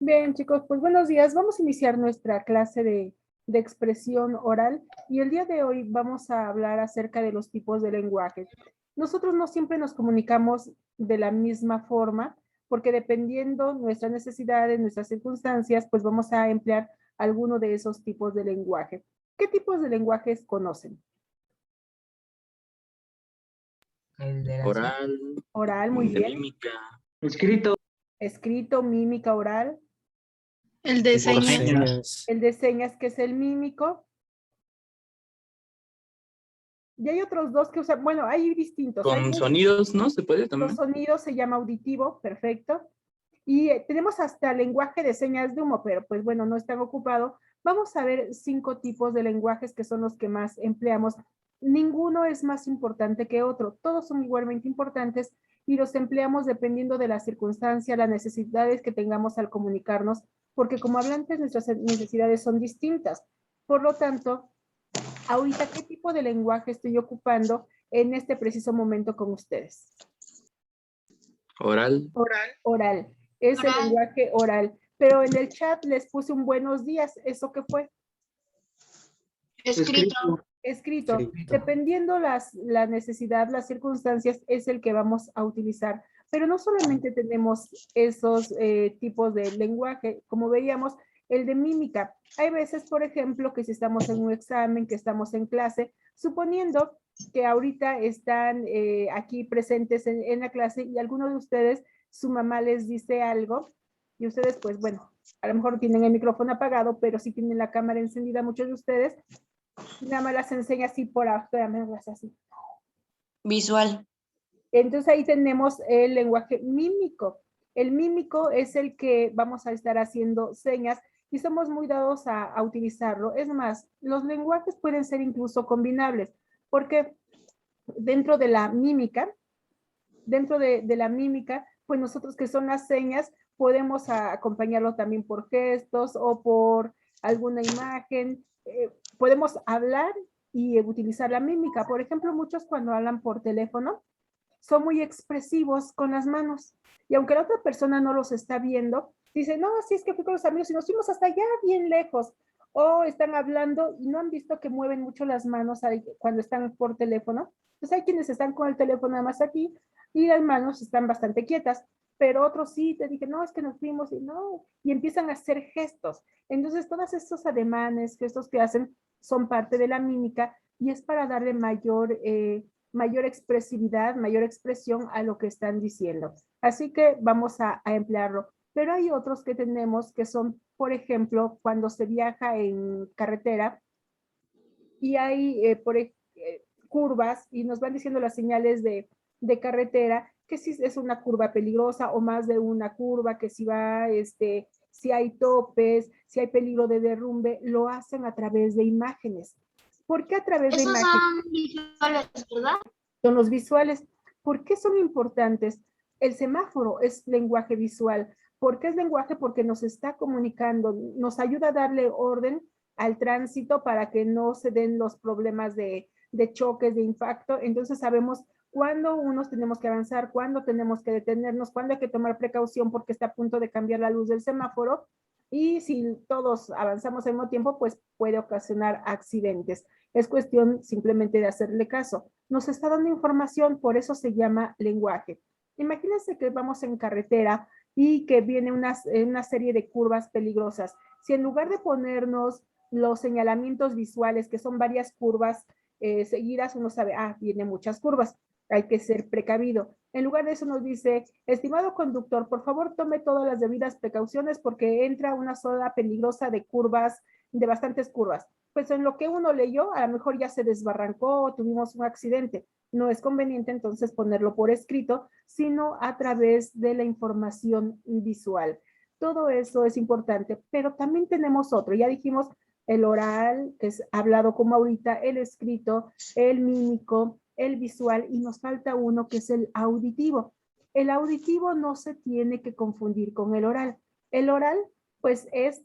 Bien, chicos, pues buenos días. Vamos a iniciar nuestra clase de expresión oral y el día de hoy vamos a hablar acerca de los tipos de lenguaje. Nosotros no siempre nos comunicamos de la misma forma porque dependiendo nuestras necesidades, nuestras circunstancias, pues vamos a emplear alguno de esos tipos de lenguaje. ¿Qué tipos de lenguajes conocen? El de Oral, Oral, muy de bien. mímica, escrito. Escrito, mímica, oral. El de por señas. señas. El de señas, que es el mímico. Y hay otros dos que usan, bueno, hay distintos. Hay Con dos. sonidos, ¿no? ¿Se puede Los también? sonidos se llama auditivo, perfecto. Y tenemos hasta lenguaje de señas de humo, pero pues bueno, no están ocupado. Vamos a ver 5 tipos de lenguajes que son los que más empleamos. Ninguno es más importante que otro, todos son igualmente importantes y los empleamos dependiendo de la circunstancia, las necesidades que tengamos al comunicarnos, porque como hablantes nuestras necesidades son distintas. Por lo tanto, ahorita, ¿qué tipo de lenguaje estoy ocupando en este preciso momento con ustedes? Oral, Oral. Es el Oral. lenguaje oral. Pero en el chat les puse un buenos días. ¿Eso qué fue? Escrito. Escrito. Dependiendo la necesidad, las circunstancias, es el que vamos a utilizar. Pero no solamente tenemos esos tipos de lenguaje, como veíamos, el de mímica. Hay veces, por ejemplo, que si estamos en un examen, que estamos en clase, suponiendo que ahorita están aquí presentes en la clase y alguno de ustedes, su mamá les dice algo y ustedes, pues bueno, a lo mejor tienen el micrófono apagado, pero sí tienen la cámara encendida muchos de ustedes. Nada más las enseña así por afuera, así. Visual. Entonces ahí tenemos el lenguaje mímico. El mímico es el que vamos a estar haciendo señas y somos muy dados a utilizarlo. Es más, los lenguajes pueden ser incluso combinables, porque dentro de la mímica, pues nosotros que son las señas, podemos acompañarlo también por gestos o por alguna imagen. Podemos hablar y utilizar la mímica. Por ejemplo, muchos cuando hablan por teléfono son muy expresivos con las manos. Y aunque la otra persona no los está viendo, dice, no, así es que fui con los amigos y nos fuimos hasta allá bien lejos. O están hablando y no han visto que mueven mucho las manos cuando están por teléfono. Pues hay quienes están con el teléfono nada más aquí y las manos están bastante quietas, pero otros sí te dije, no, es que nos fuimos y no, y empiezan a hacer gestos. Entonces, todos estos ademanes, gestos que hacen, son parte de la mímica y es para darle mayor expresividad, mayor expresión a lo que están diciendo. Así que vamos a emplearlo. Pero hay otros que tenemos que son, por ejemplo, cuando se viaja en carretera y hay curvas y nos van diciendo las señales de carretera, que si es una curva peligrosa o más de una curva, que si va, si hay topes, si hay peligro de derrumbe, lo hacen a través de imágenes. ¿Por qué a través de Esos imágenes? son visuales, ¿verdad? Son los visuales. ¿Por qué son importantes? El semáforo es lenguaje visual. ¿Por qué es lenguaje? Porque nos está comunicando, nos ayuda a darle orden al tránsito para que no se den los problemas de choques, de impacto. Entonces sabemos cuándo unos tenemos que avanzar, cuándo tenemos que detenernos, cuándo hay que tomar precaución porque está a punto de cambiar la luz del semáforo. Y si todos avanzamos al mismo tiempo, pues puede ocasionar accidentes. Es cuestión simplemente de hacerle caso. Nos está dando información, por eso se llama lenguaje. Imagínense que vamos en carretera y que viene una serie de curvas peligrosas. Si en lugar de ponernos los señalamientos visuales, que son varias curvas seguidas, uno sabe, vienen muchas curvas, hay que ser precavido. En lugar de eso nos dice, estimado conductor, por favor tome todas las debidas precauciones porque entra una zona peligrosa de curvas, de bastantes curvas. Pues en lo que uno leyó, a lo mejor ya se desbarrancó o tuvimos un accidente. No es conveniente entonces ponerlo por escrito, sino a través de la información visual. Todo eso es importante, pero también tenemos otro. Ya dijimos el oral, que es hablado como ahorita, el escrito, el mímico, el visual, y nos falta uno que es el auditivo. El auditivo no se tiene que confundir con el oral. El oral, pues, es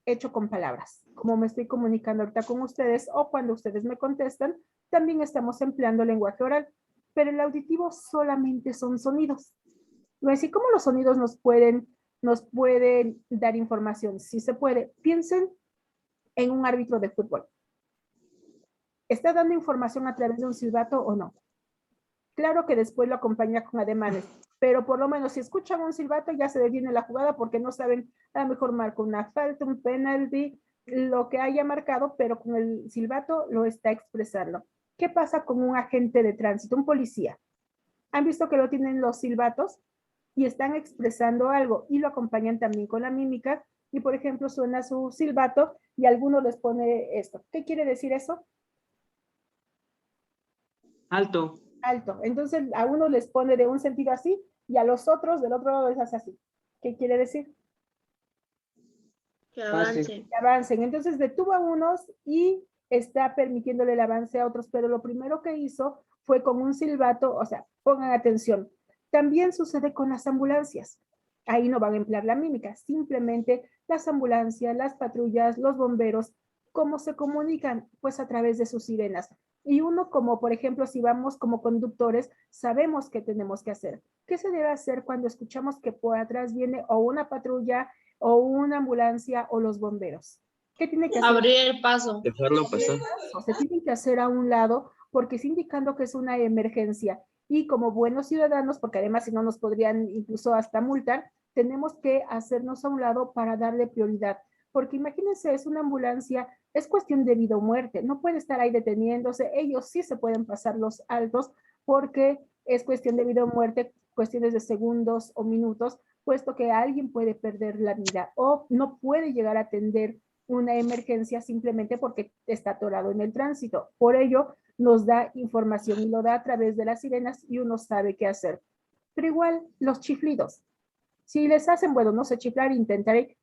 hecho con palabras. Como me estoy comunicando ahorita con ustedes o cuando ustedes me contestan, también estamos empleando lenguaje oral, pero el auditivo solamente son sonidos. No es así como los sonidos nos pueden nos puede dar información? Si se puede, piensen en un árbitro de fútbol. ¿Está dando información a través de un silbato o no? Claro que después lo acompaña con ademanes, pero por lo menos si escuchan un silbato ya se detiene la jugada porque no saben, a lo mejor marca una falta, un penalti, lo que haya marcado, pero con el silbato lo está expresando. ¿Qué pasa con un agente de tránsito, un policía? ¿Han visto que lo tienen los silbatos? Y están expresando algo y lo acompañan también con la mímica y por ejemplo suena su silbato y alguno les pone esto. ¿Qué quiere decir eso? Alto. Alto. Entonces a uno les pone de un sentido así y a los otros del otro lado les hace así. ¿Qué quiere decir? Que avance. Que avancen. Entonces detuvo a unos y está permitiéndole el avance a otros, pero lo primero que hizo fue con un silbato, o sea, pongan atención. También sucede con las ambulancias. Ahí no van a emplear la mímica, simplemente las ambulancias, las patrullas, los bomberos, ¿cómo se comunican? Pues a través de sus sirenas. Y uno como, por ejemplo, si vamos como conductores, sabemos qué tenemos que hacer. ¿Qué se debe hacer cuando escuchamos que por atrás viene o una patrulla o una ambulancia o los bomberos? ¿Qué tiene que hacer? Abrir el paso. Dejarlo pasar. Se tienen que hacer a un lado porque es indicando que es una emergencia y como buenos ciudadanos, porque además si no nos podrían incluso hasta multar, tenemos que hacernos a un lado para darle prioridad. Porque imagínense, es una ambulancia, es cuestión de vida o muerte, no puede estar ahí deteniéndose, ellos sí se pueden pasar los altos porque es cuestión de vida o muerte, cuestiones de segundos o minutos, puesto que alguien puede perder la vida o no puede llegar a atender una emergencia simplemente porque está atorado en el tránsito. Por ello, nos da información y lo da a través de las sirenas y uno sabe qué hacer. Pero igual, los chiflidos. Si les hacen, bueno, no sé chiflar, intentaré.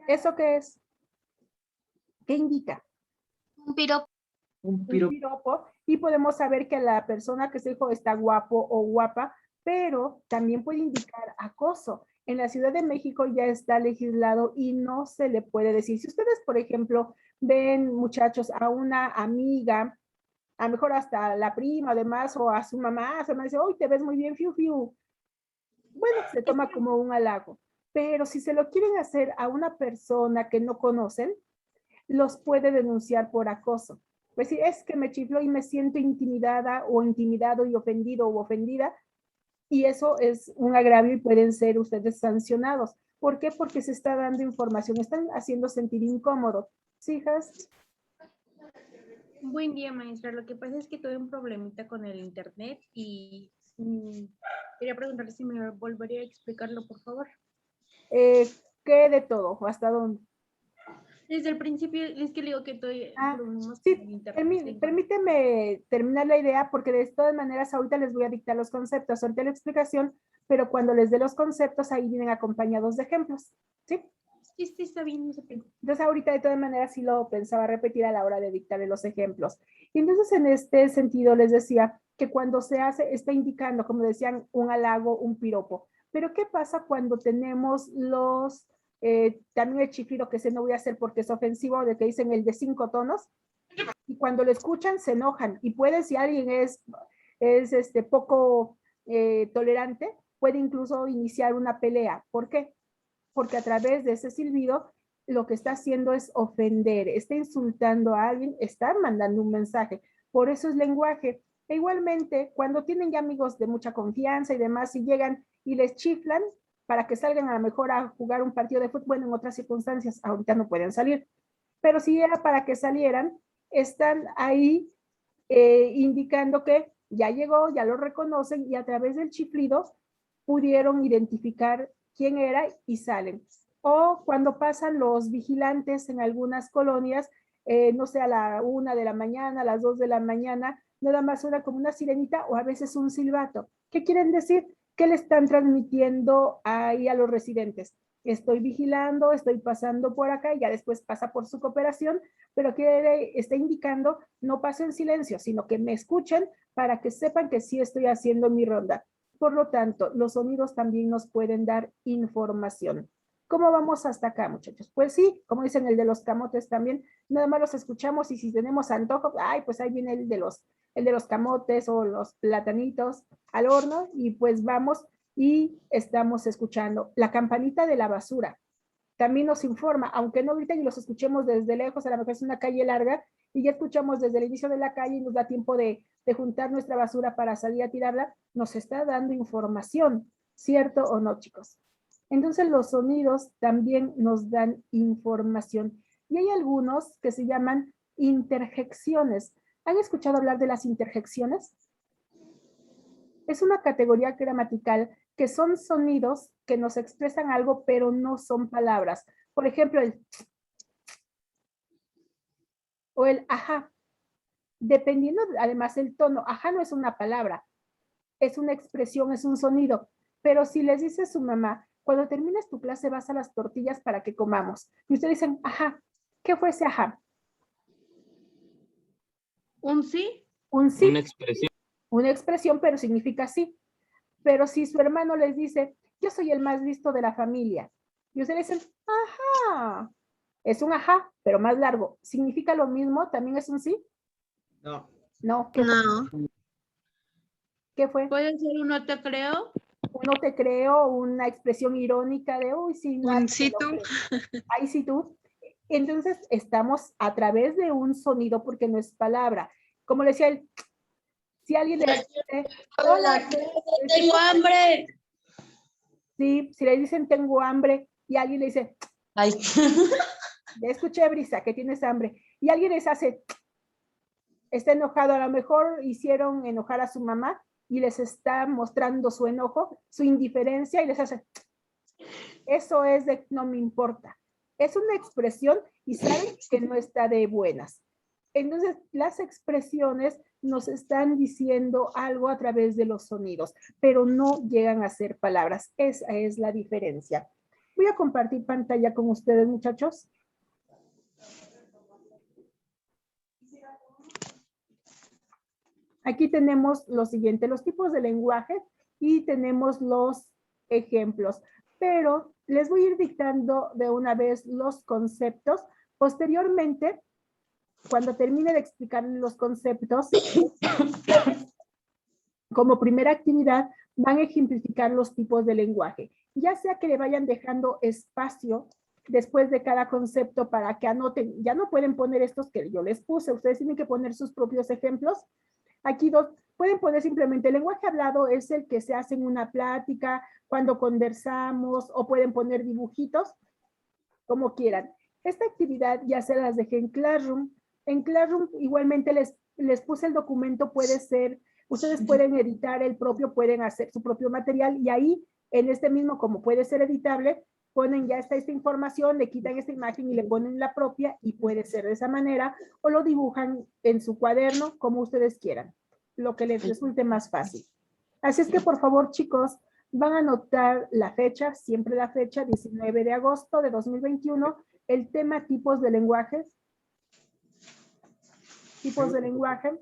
¿Eso qué es? ¿Qué indica? Un piropo. Un Un piropo. piropo y podemos saber que la persona que se dijo está guapo o guapa, pero también puede indicar acoso. En la Ciudad de México ya está legislado y no se le puede decir. Si ustedes, por ejemplo, ven muchachos a una amiga, a lo mejor hasta la prima, además, o a su mamá dice, hoy te ves muy bien, fiu, fiu. Bueno, se toma como un halago. Pero si se lo quieren hacer a una persona que no conocen, los puede denunciar por acoso. Pues si es que me chifló y me siento intimidada o intimidado y ofendido o ofendida, y eso es un agravio y pueden ser ustedes sancionados. ¿Por qué? Porque se está dando información, están haciendo sentir incómodo. ¿Sí, hijas? Buen día, maestra. Lo que pasa es que tuve un problemita con el internet y quería preguntarle si me volvería a explicarlo, por favor. ¿Qué de todo? ¿O hasta dónde? Desde el principio es que le digo que tuve problemas Sí, con el internet. permíteme terminar la idea porque de todas maneras ahorita les voy a dictar los conceptos, ahorita la explicación, pero cuando les dé los conceptos ahí vienen acompañados de ejemplos, ¿sí? Sí, está bien, no se preocupe. Entonces ahorita de todas maneras sí lo pensaba repetir a la hora de dictarle los ejemplos. Y entonces en este sentido les decía que cuando se hace, está indicando, como decían, un halago, un piropo. Pero ¿qué pasa cuando tenemos los, también el chiflido que se no voy a hacer porque es ofensivo, de que dicen el de 5 tonos? Y cuando lo escuchan se enojan y puede, si alguien es poco tolerante, puede incluso iniciar una pelea. ¿Por qué? Porque a través de ese silbido lo que está haciendo es ofender, está insultando a alguien, está mandando un mensaje. Por eso es lenguaje. E igualmente, cuando tienen ya amigos de mucha confianza y demás, y llegan y les chiflan para que salgan a lo mejor a jugar un partido de fútbol, bueno, en otras circunstancias, ahorita no pueden salir, pero si era para que salieran, están ahí indicando que ya llegó, ya lo reconocen y a través del chiflido pudieron identificar quién era y salen. O cuando pasan los vigilantes en algunas colonias, no sé, a la 1 de la mañana, a las 2 de la mañana, nada más suena como una sirenita o a veces un silbato. ¿Qué quieren decir? ¿Qué le están transmitiendo ahí a los residentes? Estoy vigilando, estoy pasando por acá y ya después pasa por su cooperación, pero que está indicando no paso en silencio, sino que me escuchen para que sepan que sí estoy haciendo mi ronda. Por lo tanto, los sonidos también nos pueden dar información. ¿Cómo vamos hasta acá, muchachos? Pues sí, como dicen el de los camotes también, nada más los escuchamos y si tenemos antojo, ay, pues ahí viene el de los camotes o los platanitos al horno y pues vamos y estamos escuchando. La campanita de la basura también nos informa, aunque no griten y los escuchemos desde lejos, a lo mejor es una calle larga y ya escuchamos desde el inicio de la calle y nos da tiempo de juntar nuestra basura para salir a tirarla, nos está dando información, ¿cierto o no, chicos? Entonces los sonidos también nos dan información y hay algunos que se llaman interjecciones. ¿Han escuchado hablar de las interjecciones? Es una categoría gramatical que son sonidos que nos expresan algo, pero no son palabras. Por ejemplo, el o el ajá. Dependiendo, además, el tono. Ajá no es una palabra, es una expresión, es un sonido. Pero si les dice su mamá, cuando termines tu clase vas a las tortillas para que comamos. Y ustedes dicen, ajá. ¿Qué fue ese ajá? ¿Un sí? Un sí. Una expresión. Una expresión, pero significa sí. Pero si su hermano les dice, yo soy el más listo de la familia, y ustedes dicen, ajá, es un ajá, pero más largo. ¿Significa lo mismo? ¿También es un sí? No. No. ¿Qué fue? No. ¿Qué fue? ¿Puede ser un no te creo? Uno te creo, una expresión irónica de, uy, sí, no, Un me sí lo tú. creo. Ay, sí, tú. Entonces, estamos a través de un sonido porque no es palabra. Como le decía él, si alguien le dice, hola, ¡Tengo hambre! sí, si le dicen tengo hambre y alguien le dice, Ay. ya escuché, Brisa, que tienes hambre, y alguien les hace, está enojado, a lo mejor hicieron enojar a su mamá y les está mostrando su enojo, su indiferencia y les hace, eso es de no me importa. Es una expresión y saben que no está de buenas. Entonces, las expresiones nos están diciendo algo a través de los sonidos, pero no llegan a ser palabras. Esa es la diferencia. Voy a compartir pantalla con ustedes, muchachos. Aquí tenemos lo siguiente, los tipos de lenguaje y tenemos los ejemplos, pero les voy a ir dictando de una vez los conceptos. Posteriormente, cuando termine de explicar los conceptos, como primera actividad, van a ejemplificar los tipos de lenguaje, ya sea que le vayan dejando espacio después de cada concepto para que anoten. Ya no pueden poner estos que yo les puse, ustedes tienen que poner sus propios ejemplos. Aquí pueden poner simplemente el lenguaje hablado es el que se hace en una plática, cuando conversamos, o pueden poner dibujitos, como quieran. Esta actividad ya se las dejé en Classroom. En Classroom igualmente les puse el documento, puede ser, ustedes pueden editar el propio, pueden hacer su propio material y ahí en este mismo, como puede ser editable, ponen ya esta información, le quitan esta imagen y le ponen la propia y puede ser de esa manera o lo dibujan en su cuaderno como ustedes quieran, lo que les resulte más fácil. Así es que por favor, chicos, van a anotar la fecha, siempre la fecha, 19 de agosto de 2021, el tema tipos de lenguajes. Tipos de lenguaje.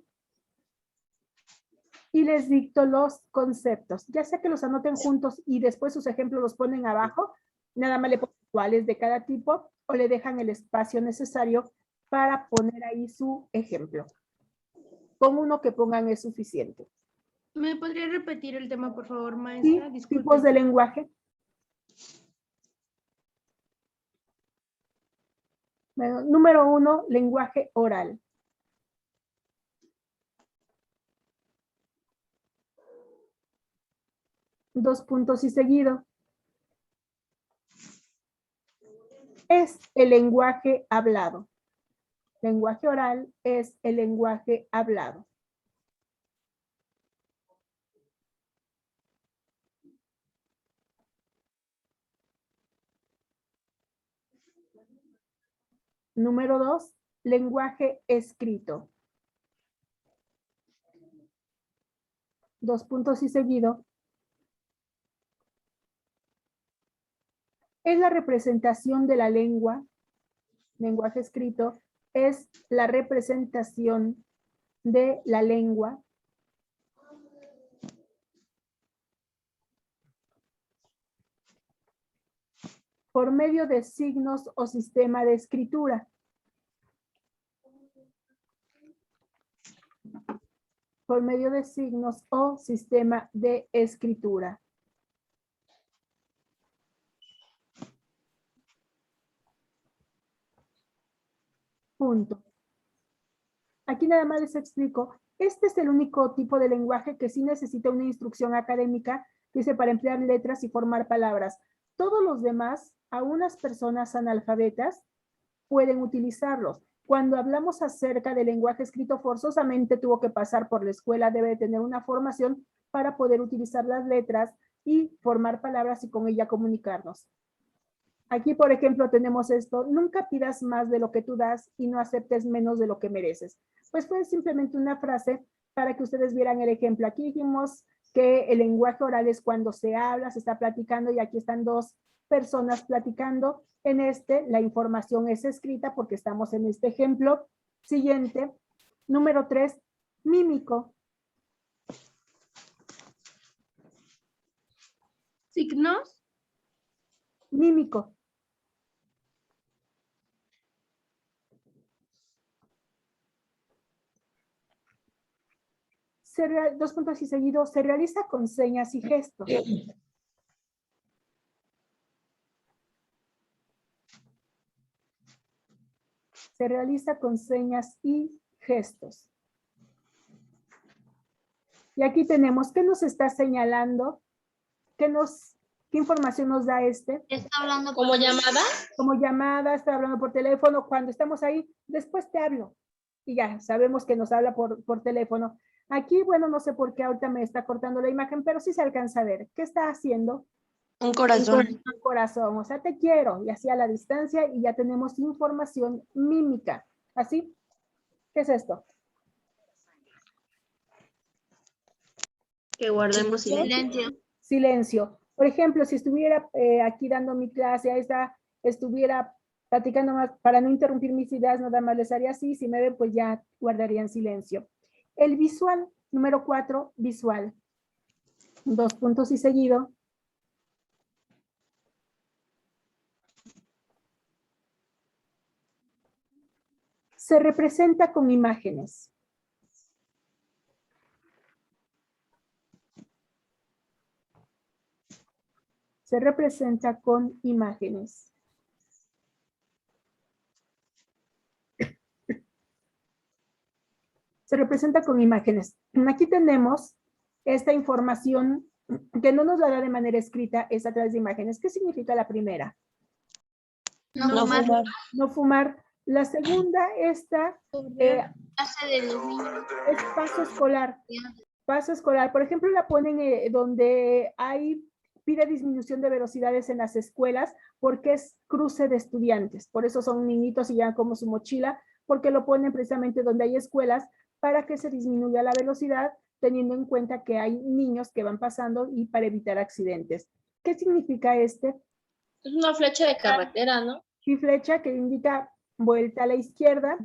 Y les dicto los conceptos. Ya sea que los anoten juntos y después sus ejemplos los ponen abajo, nada más le ponen cuáles de cada tipo o le dejan el espacio necesario para poner ahí su ejemplo. Con uno que pongan es suficiente. ¿Me podría repetir el tema, por favor, maestra? Sí, Disculpe. tipos de lenguaje. Bueno, número 1, lenguaje oral. Dos puntos y seguido. Es el lenguaje hablado. Lenguaje oral es el lenguaje hablado. Número 2, lenguaje escrito. Dos puntos y seguido. Es la representación de la lengua, lenguaje escrito, es la representación de la lengua por medio de signos o sistema de escritura. Por medio de signos o sistema de escritura. Punto. Aquí nada más les explico. Este es el único tipo de lenguaje que sí necesita una instrucción académica, dice, para emplear letras y formar palabras. Todos los demás, a unas personas analfabetas, pueden utilizarlos. Cuando hablamos acerca del lenguaje escrito, forzosamente tuvo que pasar por la escuela, debe tener una formación para poder utilizar las letras y formar palabras y con ella comunicarnos. Aquí, por ejemplo, tenemos esto: nunca pidas más de lo que tú das y no aceptes menos de lo que mereces. Pues fue simplemente una frase para que ustedes vieran el ejemplo. Aquí dijimos que el lenguaje oral es cuando se habla, se está platicando, y aquí están dos personas platicando. En este, la información es escrita porque estamos en este ejemplo. Siguiente, número 3, mímico. Signos. Mímico. Dos puntos y seguido, se realiza con señas y gestos. Se realiza con señas y gestos. Y aquí tenemos, ¿qué nos está señalando? ¿Qué información nos da este? Está hablando ¿Como llamada? Como llamada, está hablando por teléfono. Cuando estamos ahí, después te hablo. Y ya, sabemos que nos habla por teléfono. Aquí, bueno, no sé por qué ahorita me está cortando la imagen, pero sí se alcanza a ver. ¿Qué está haciendo? Un corazón. Un corazón, o sea, te quiero, y así a la distancia, y ya tenemos información mímica. ¿Así? ¿Qué es esto? Que guardemos silencio. Silencio. Por ejemplo, si estuviera aquí dando mi clase, ahí está, estuviera platicando más, para no interrumpir mis ideas, nada más les haría así. Si me ven, pues ya guardarían silencio. El visual, número 4, visual. 2 puntos y seguido. Se representa con imágenes. Se representa con imágenes. Se representa con imágenes. Aquí tenemos esta información que no nos la da de manera escrita, es a través de imágenes. ¿Qué significa la primera? No fumar. No fumar. La segunda, esta, Clase de los niños. es paso escolar. Paso escolar. Por ejemplo, la ponen donde pide disminución de velocidades en las escuelas, porque es cruce de estudiantes. Por eso son niñitos y llevan como su mochila, porque lo ponen precisamente donde hay escuelas para que se disminuya la velocidad, teniendo en cuenta que hay niños que van pasando y para evitar accidentes. ¿Qué significa este? Es una flecha de carretera, ¿no? Y flecha que indica vuelta a la izquierda.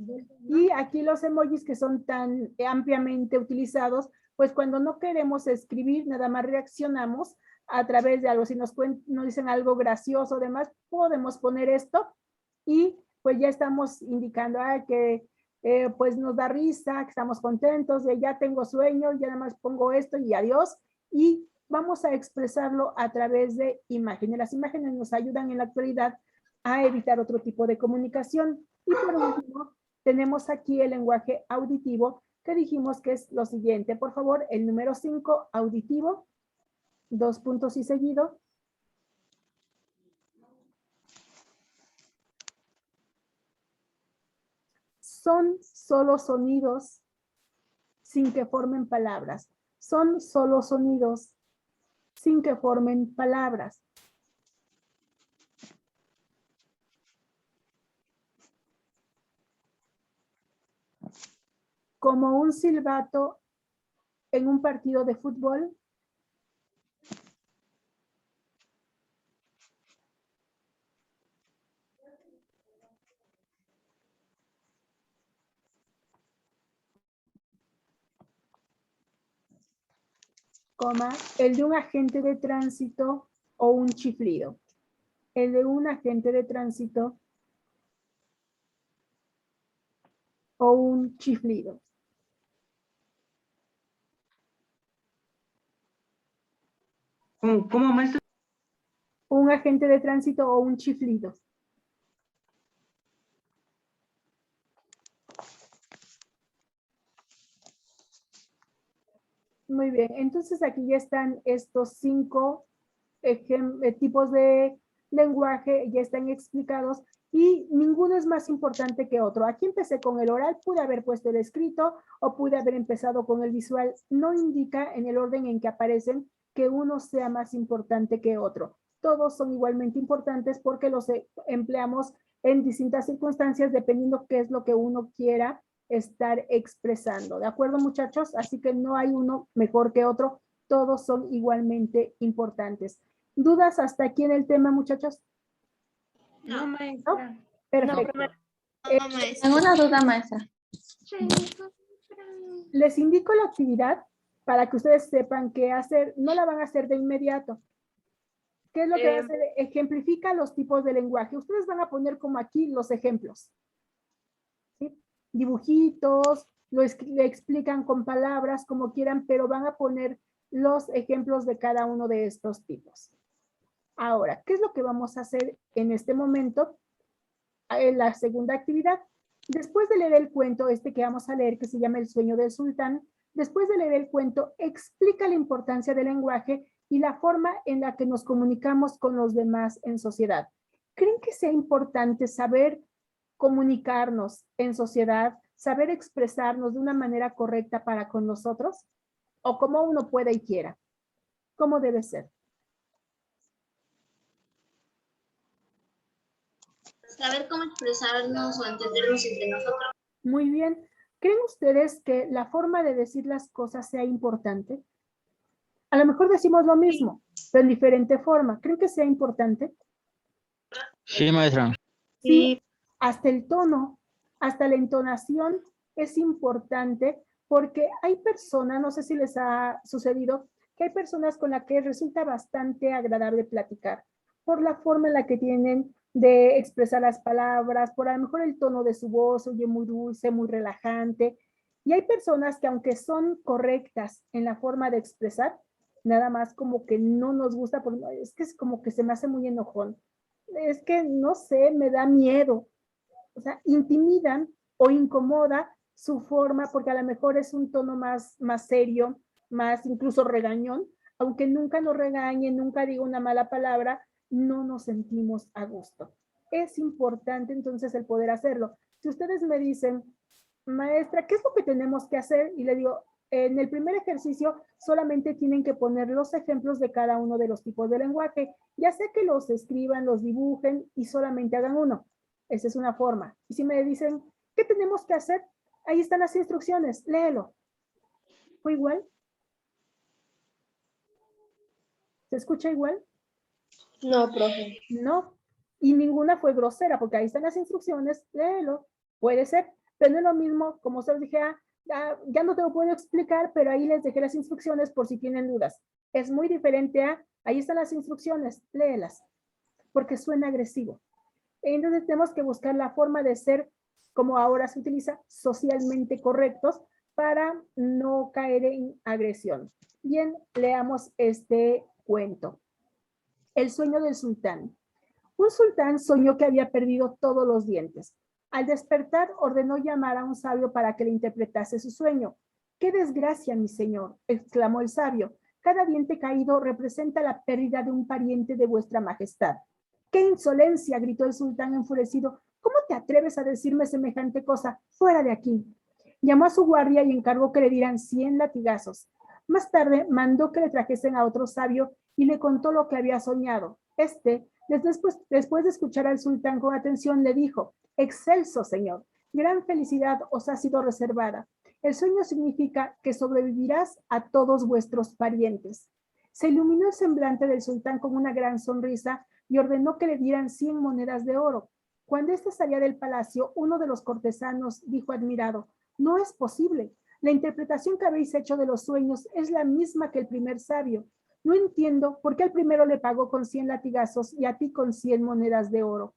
Y aquí los emojis que son tan ampliamente utilizados, pues cuando no queremos escribir, nada más reaccionamos a través de algo. Si nos dicen algo gracioso, demás, podemos poner esto y pues ya estamos indicando que pues nos da risa, que estamos contentos, ya tengo sueño, ya nada más pongo esto y adiós. Y vamos a expresarlo a través de imágenes. Las imágenes nos ayudan en la actualidad a evitar otro tipo de comunicación. Y por último, tenemos aquí el lenguaje auditivo, que dijimos que es lo siguiente. Por favor, el número 5, auditivo, 2 puntos y seguido. Son solo sonidos sin que formen palabras. Son solo sonidos sin que formen palabras. Como un silbato en un partido de fútbol. El de un agente de tránsito o un chiflido. El de un agente de tránsito o un chiflido. ¿Cómo, maestro? Un agente de tránsito o un chiflido. Muy bien, entonces aquí ya están estos 5 tipos de lenguaje, ya están explicados y ninguno es más importante que otro. Aquí empecé con el oral, pude haber puesto el escrito o pude haber empezado con el visual. No indica en el orden en que aparecen que uno sea más importante que otro. Todos son igualmente importantes porque los empleamos en distintas circunstancias dependiendo qué es lo que uno quiera estar expresando. ¿De acuerdo, muchachos? Así que no hay uno mejor que otro. Todos son igualmente importantes. ¿Dudas hasta aquí en el tema, muchachos? No, maestra. Perfecto. No, maestra. Tengo una duda, maestra. Les indico la actividad para que ustedes sepan qué hacer. No la van a hacer de inmediato. ¿Qué es lo que van a hacer? Ejemplifica los tipos de lenguaje. Ustedes van a poner como aquí los ejemplos. ¿Sí? Dibujitos, le explican con palabras como quieran, pero van a poner los ejemplos de cada uno de estos tipos. Ahora, ¿qué es lo que vamos a hacer en este momento? En la segunda actividad. Después de leer el cuento que vamos a leer, que se llama El sueño del sultán, después de leer el cuento, explica la importancia del lenguaje y la forma en la que nos comunicamos con los demás en sociedad. ¿Creen que sea importante saber comunicarnos en sociedad, saber expresarnos de una manera correcta para con nosotros? ¿O como uno pueda y quiera? ¿Cómo debe ser? Saber cómo expresarnos o entendernos entre nosotros. Muy bien. ¿Creen ustedes que la forma de decir las cosas sea importante? A lo mejor decimos lo mismo, pero en diferente forma. ¿Creen que sea importante? Sí, maestra. Sí, hasta el tono, hasta la entonación es importante porque hay personas, no sé si les ha sucedido, que hay personas con las que resulta bastante agradable platicar por la forma en la que tienen de expresar las palabras, por a lo mejor el tono de su voz, oye muy dulce, muy relajante. Y hay personas que aunque son correctas en la forma de expresar, nada más como que no nos gusta, porque es que es como que se me hace muy enojón. Es que no sé, me da miedo. O sea, intimidan o incomoda su forma, porque a lo mejor es un tono más serio, más incluso regañón, aunque nunca nos regañe, nunca diga una mala palabra, no nos sentimos a gusto. Es importante entonces el poder hacerlo. Si ustedes me dicen, maestra, ¿qué es lo que tenemos que hacer? Y le digo, en el primer ejercicio solamente tienen que poner los ejemplos de cada uno de los tipos de lenguaje, ya sea que los escriban, los dibujen y solamente hagan uno. Esa es una forma. Y si me dicen, ¿qué tenemos que hacer? Ahí están las instrucciones, léelo. ¿Fue igual? ¿Se escucha igual? No, profe. No. Y ninguna fue grosera, porque ahí están las instrucciones, léelo. Puede ser, pero no es lo mismo, como se los dije, ya no te lo puedo explicar, pero ahí les dejé las instrucciones por si tienen dudas. Es muy diferente a, ahí están las instrucciones, léelas, porque suena agresivo. Entonces tenemos que buscar la forma de ser, como ahora se utiliza, socialmente correctos para no caer en agresión. Bien, leamos este cuento. El sueño del sultán. Un sultán soñó que había perdido todos los dientes. Al despertar, ordenó llamar a un sabio para que le interpretase su sueño. ¡Qué desgracia, mi señor!, exclamó el sabio. Cada diente caído representa la pérdida de un pariente de vuestra majestad. ¡Qué insolencia!, gritó el sultán enfurecido. ¿Cómo te atreves a decirme semejante cosa? ¡Fuera de aquí! Llamó a su guardia y encargó que le dieran 100 latigazos. Más tarde mandó que le trajesen a otro sabio y le contó lo que había soñado. Después de escuchar al sultán con atención, le dijo: excelso, señor, gran felicidad os ha sido reservada. El sueño significa que sobrevivirás a todos vuestros parientes. Se iluminó el semblante del sultán con una gran sonrisa y ordenó que le dieran 100 monedas de oro. Cuando éste salía del palacio, uno de los cortesanos dijo admirado: no es posible. La interpretación que habéis hecho de los sueños es la misma que el primer sabio. No entiendo por qué al primero le pagó con 100 latigazos y a ti con 100 monedas de oro.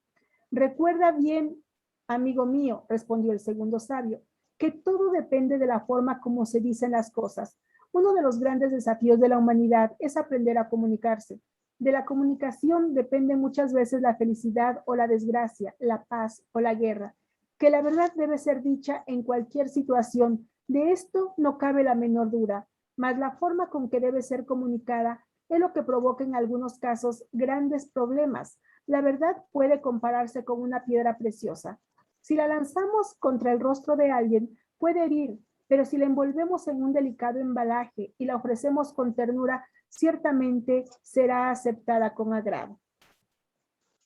Recuerda bien, amigo mío, respondió el segundo sabio, que todo depende de la forma como se dicen las cosas. Uno de los grandes desafíos de la humanidad es aprender a comunicarse. De la comunicación depende muchas veces la felicidad o la desgracia, la paz o la guerra. Que la verdad debe ser dicha en cualquier situación. De esto no cabe la menor duda. mas la forma con que debe ser comunicada es lo que provoca en algunos casos grandes problemas. La verdad puede compararse con una piedra preciosa. Si la lanzamos contra el rostro de alguien, puede herir, pero si la envolvemos en un delicado embalaje y la ofrecemos con ternura, ciertamente será aceptada con agrado.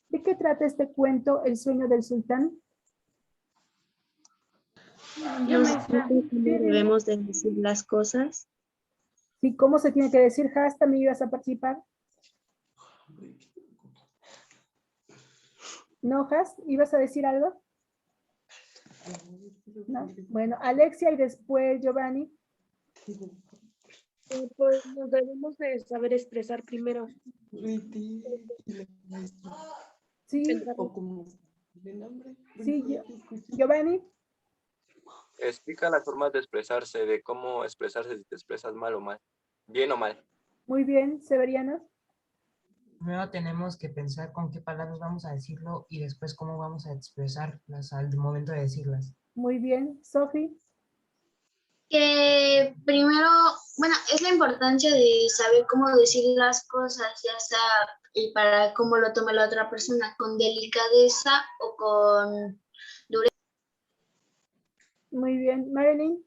¿De qué trata este cuento, El sueño del sultán? Yo, Nos maestra. dice cómo debemos de decir las cosas. ¿Sí? ¿Cómo se tiene que decir? Has, ¿también ibas a participar? ¿No, Has? ¿Ibas a decir algo? No. Bueno, Alexia y después Giovanni. Pues nos debemos de saber expresar primero. Sí, sí, Giovanni. Explica las formas de expresarse, de cómo expresarse si te expresas mal o mal, bien o mal. Muy bien, Severiano. Primero tenemos que pensar con qué palabras vamos a decirlo y después cómo vamos a expresarlas al momento de decirlas. Muy bien, Sofi. Que primero, bueno, es la importancia de saber cómo decir las cosas, ya sea y para cómo lo tome la otra persona, con delicadeza o con dureza. Muy bien, Marilyn.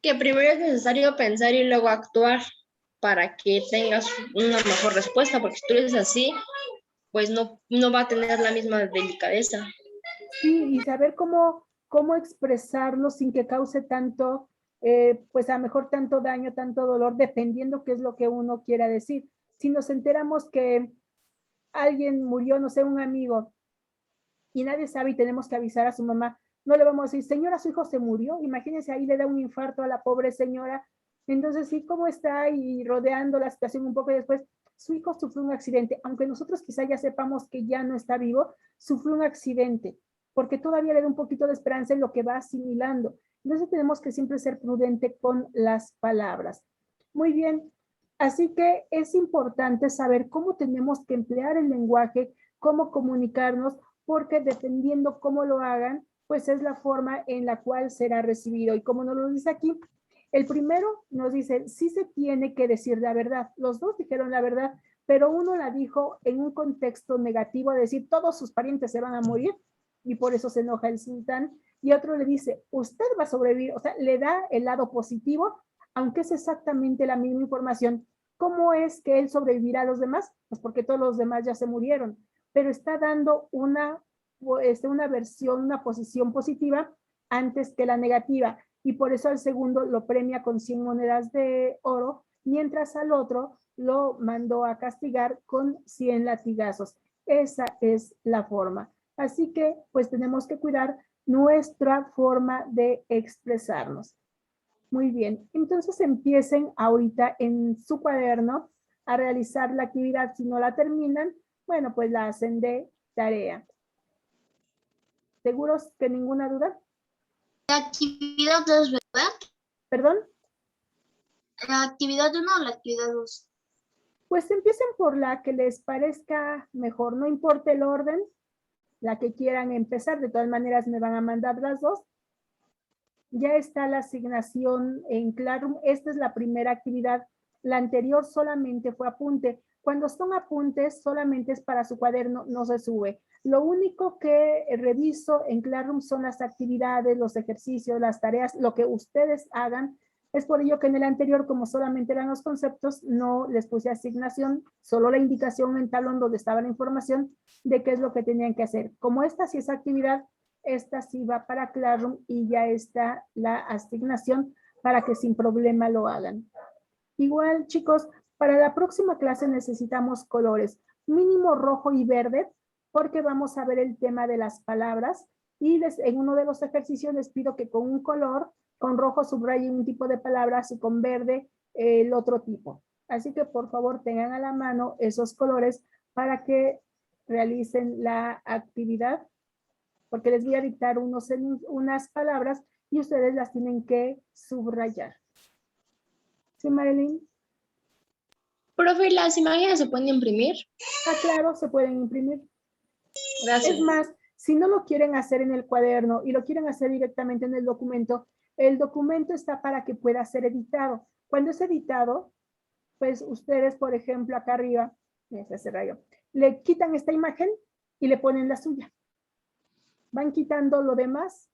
Que primero es necesario pensar y luego actuar para que tengas una mejor respuesta, porque si tú eres así, pues no va a tener la misma delicadeza. Sí, y saber cómo expresarlo sin que cause tanto, pues a lo mejor tanto daño, tanto dolor, dependiendo qué es lo que uno quiera decir. Si nos enteramos que alguien murió, no sé, un amigo, y nadie sabe y tenemos que avisar a su mamá, no le vamos a decir, señora, su hijo se murió. Imagínense, ahí le da un infarto a la pobre señora. Entonces, sí, ¿cómo está? Y rodeando la situación un poco y después, su hijo sufrió un accidente. Aunque nosotros quizá ya sepamos que ya no está vivo, sufrió un accidente, porque todavía le da un poquito de esperanza en lo que va asimilando. Entonces, tenemos que siempre ser prudente con las palabras. Muy bien. Así que es importante saber cómo tenemos que emplear el lenguaje, cómo comunicarnos, porque dependiendo cómo lo hagan, pues es la forma en la cual será recibido. Y como nos lo dice aquí, el primero nos dice, sí se tiene que decir la verdad. Los dos dijeron la verdad, pero uno la dijo en un contexto negativo, de decir, todos sus parientes se van a morir, y por eso se enoja el sultán. Y otro le dice, usted va a sobrevivir, o sea, le da el lado positivo, aunque es exactamente la misma información. ¿Cómo es que él sobrevivirá a los demás? Pues porque todos los demás ya se murieron, pero está dando una versión, una posición positiva antes que la negativa, y por eso al segundo lo premia con 100 monedas de oro, mientras al otro lo mandó a castigar con 100 latigazos. Esa es la forma. Así que pues tenemos que cuidar nuestra forma de expresarnos. Muy bien, entonces empiecen ahorita en su cuaderno a realizar la actividad. Si no la terminan, bueno, pues la hacen de tarea. ¿Seguros que ninguna duda? La actividad 2, ¿verdad? ¿Perdón? La actividad 1 o la actividad 2. Pues empiecen por la que les parezca mejor, no importa el orden, la que quieran empezar. De todas maneras me van a mandar las dos. Ya está la asignación en Classroom. Esta es la primera actividad. La anterior solamente fue apunte. Cuando son apuntes, solamente es para su cuaderno, no se sube. Lo único que reviso en Classroom son las actividades, los ejercicios, las tareas, lo que ustedes hagan. Es por ello que en el anterior, como solamente eran los conceptos, no les puse asignación, solo la indicación en talón donde estaba la información de qué es lo que tenían que hacer. Como esta sí es actividad, esta sí va para Classroom y ya está la asignación para que sin problema lo hagan. Igual, chicos, para la próxima clase necesitamos colores, mínimo rojo y verde, porque vamos a ver el tema de las palabras, y en uno de los ejercicios les pido que con un color, con rojo subrayen un tipo de palabras y con verde el otro tipo. Así que por favor tengan a la mano esos colores para que realicen la actividad, porque les voy a dictar unas palabras y ustedes las tienen que subrayar. ¿Sí, Marilyn? Profe, ¿las imágenes se pueden imprimir? Ah, claro, se pueden imprimir. Gracias. Es más, si no lo quieren hacer en el cuaderno y lo quieren hacer directamente en el documento, El documento está para que pueda ser editado. Cuando es editado, pues ustedes, por ejemplo, acá arriba, le quitan esta imagen y le ponen la suya. Van quitando lo demás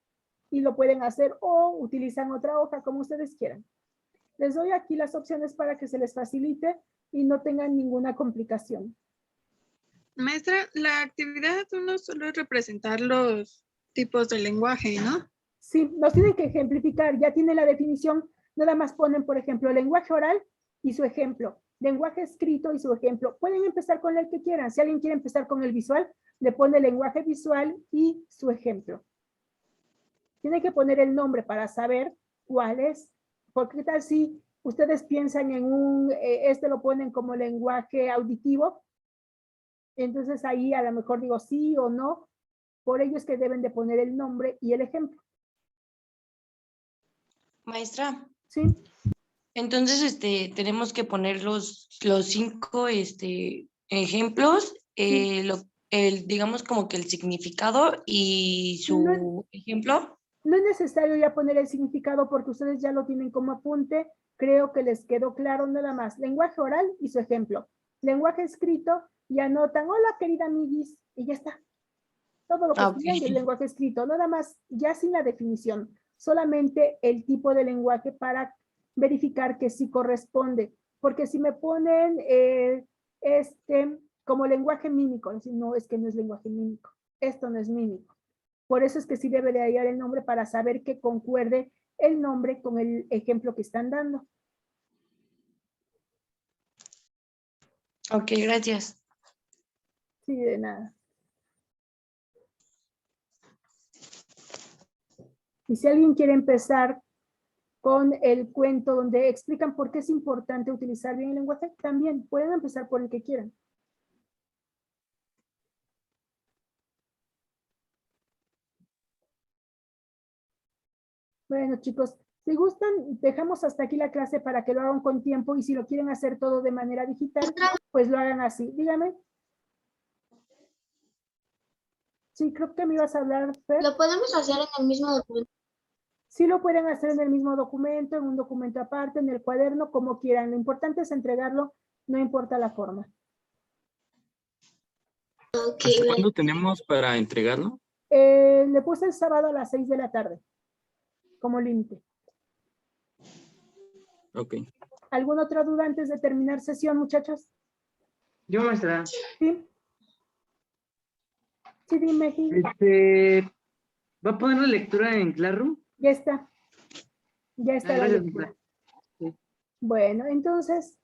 y lo pueden hacer o utilizan otra hoja como ustedes quieran. Les doy aquí las opciones para que se les facilite y no tengan ninguna complicación. Maestra, la actividad 1 solo es representar los tipos de lenguaje, ¿no? Sí, nos tienen que ejemplificar, ya tiene la definición, nada más ponen, por ejemplo, lenguaje oral y su ejemplo, lenguaje escrito y su ejemplo. Pueden empezar con el que quieran. Si alguien quiere empezar con el visual, le pone lenguaje visual y su ejemplo. Tiene que poner el nombre para saber cuál es. Porque qué tal si ustedes piensan en lo ponen como lenguaje auditivo, entonces ahí a lo mejor digo sí o no. Por ello es que deben de poner el nombre y el ejemplo. Maestra. Sí. Entonces, tenemos que poner los 5 ejemplos, digamos como que el significado y su ejemplo. No es necesario ya poner el significado porque ustedes ya lo tienen como apunte. Creo que les quedó claro nada más. Lenguaje oral y su ejemplo. Lenguaje escrito y anotan, hola querida amiguis, y ya está. Todo lo que escriben del lenguaje escrito, nada más, ya sin la definición. Solamente el tipo de lenguaje para verificar que sí corresponde. Porque si me ponen como lenguaje mímico, no, es que no es lenguaje mímico. Esto no es mímico. Por eso es que sí debe de hallar el nombre para saber que concuerde el nombre con el ejemplo que están dando. Ok, gracias. Sí, de nada. Y si alguien quiere empezar con el cuento donde explican por qué es importante utilizar bien el lenguaje, también pueden empezar por el que quieran. Bueno, chicos, si gustan, dejamos hasta aquí la clase para que lo hagan con tiempo y si lo quieren hacer todo de manera digital, pues lo hagan así. Dígame. Sí, creo que me ibas a hablar, Fer. ¿Lo podemos hacer en el mismo documento? Sí lo pueden hacer en el mismo documento, en un documento aparte, en el cuaderno, como quieran. Lo importante es entregarlo, no importa la forma. Okay. ¿Hasta cuándo tenemos para entregarlo? Le puse el sábado a las 6 de la tarde, como límite. Ok. ¿Alguna otra duda antes de terminar sesión, muchachos? Yo, maestra. Sí. Sí, dime, Gil. ¿Va a poner la lectura en Classroom? Ya está. Ya está la Gracias, lectura. sí. Bueno, entonces,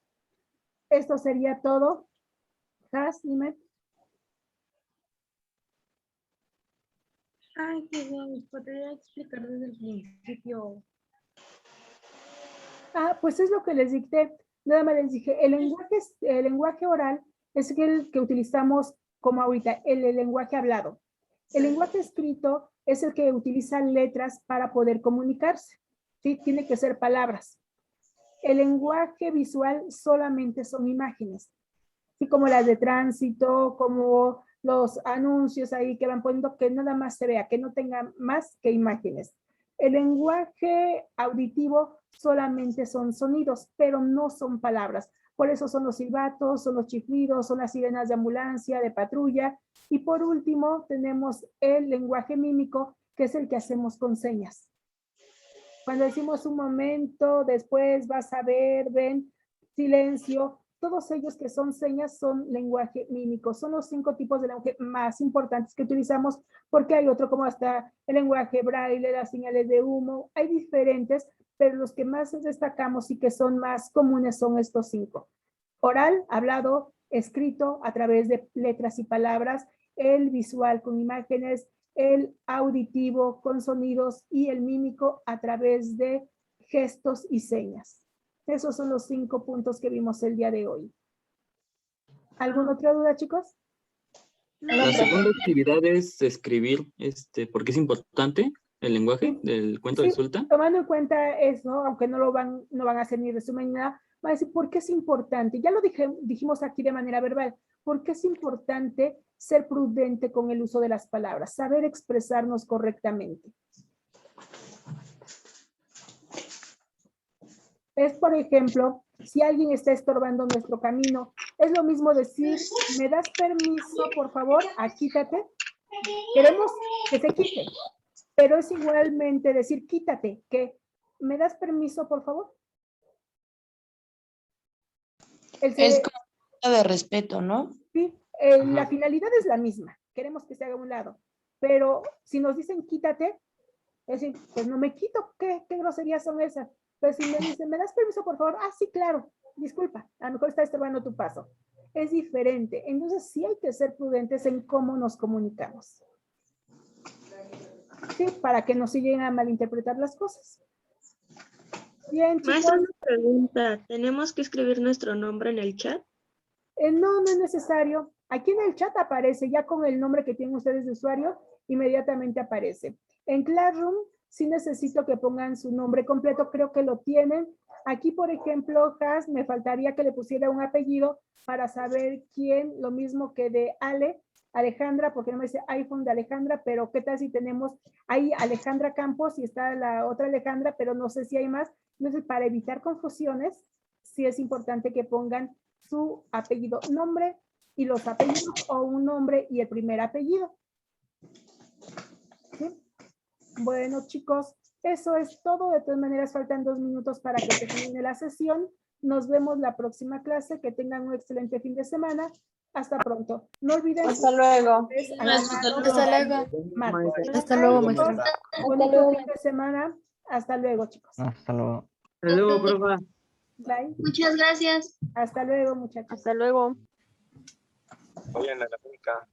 esto sería todo. Has, dime. Ay, qué bien. ¿Podría explicar desde el principio? Pues es lo que les dicté. Nada más les dije, el lenguaje oral es el que utilizamos como ahorita, el lenguaje hablado. El lenguaje escrito es el que utiliza letras para poder comunicarse. ¿Sí? Tiene que ser palabras. El lenguaje visual solamente son imágenes. Así como las de tránsito, como los anuncios ahí que van poniendo, que nada más se vea, que no tenga más que imágenes. El lenguaje auditivo solamente son sonidos, pero no son palabras. Por eso son los silbatos, son los chiflidos, son las sirenas de ambulancia, de patrulla. Y por último, tenemos el lenguaje mímico, que es el que hacemos con señas. Cuando decimos un momento, después vas a ver, ven, silencio, todos ellos que son señas son lenguaje mímico. Son los 5 tipos de lenguaje más importantes que utilizamos porque hay otro como hasta el lenguaje braille, las señales de humo. Hay diferentes, pero los que más destacamos y que son más comunes son estos 5. Oral, hablado, escrito a través de letras y palabras, el visual con imágenes, el auditivo con sonidos y el mímico a través de gestos y señas. Esos son los 5 puntos que vimos el día de hoy. ¿Alguna otra duda, chicos? La segunda actividad es escribir, ¿por qué es importante el lenguaje del cuento de Sulta? Tomando en cuenta eso, aunque no van a hacer ni resumen ni nada, van a decir por qué es importante. Ya lo dijimos aquí de manera verbal. ¿Por qué es importante ser prudente con el uso de las palabras? Saber expresarnos correctamente. Es, por ejemplo, si alguien está estorbando nuestro camino, es lo mismo decir, ¿me das permiso, por favor? Quítate. Queremos que se quite, pero es igualmente decir, quítate, que ¿me das permiso, por favor? Es como de respeto, ¿no? Sí, la finalidad es la misma. Queremos que se haga a un lado. Pero si nos dicen quítate, es decir, pues no me quito. ¿Qué groserías son esas? Pero si me dicen, ¿me das permiso, por favor? Sí, claro. Disculpa, a lo mejor está estorbando tu paso. Es diferente. Entonces sí hay que ser prudentes en cómo nos comunicamos. Sí, para que no se lleguen a malinterpretar las cosas. Bien, chicos. Maestra, una pregunta. ¿Tenemos que escribir nuestro nombre en el chat? No es necesario. Aquí en el chat aparece, ya con el nombre que tienen ustedes de usuario, inmediatamente aparece. En Classroom sí necesito que pongan su nombre completo, creo que lo tienen. Aquí, por ejemplo, Has, me faltaría que le pusiera un apellido para saber quién, lo mismo que de Alejandra, porque no me dice iPhone de Alejandra, pero qué tal si tenemos ahí Alejandra Campos y está la otra Alejandra, pero no sé si hay más. Entonces, para evitar confusiones, sí es importante que pongan su apellido, nombre y los apellidos, o un nombre y el primer apellido. ¿Sí? Bueno, chicos, eso es todo. De todas maneras, faltan 2 minutos para que termine la sesión. Nos vemos la próxima clase. Que tengan un excelente fin de semana. Hasta pronto. No olviden. Hasta luego. Hasta luego. Hasta luego, maestra. Bonito fin de semana. Hasta luego, chicos. Hasta luego. Hasta luego, profa. Bye. Muchas gracias. Hasta luego, muchachos. Hasta luego. Vayan a la finca.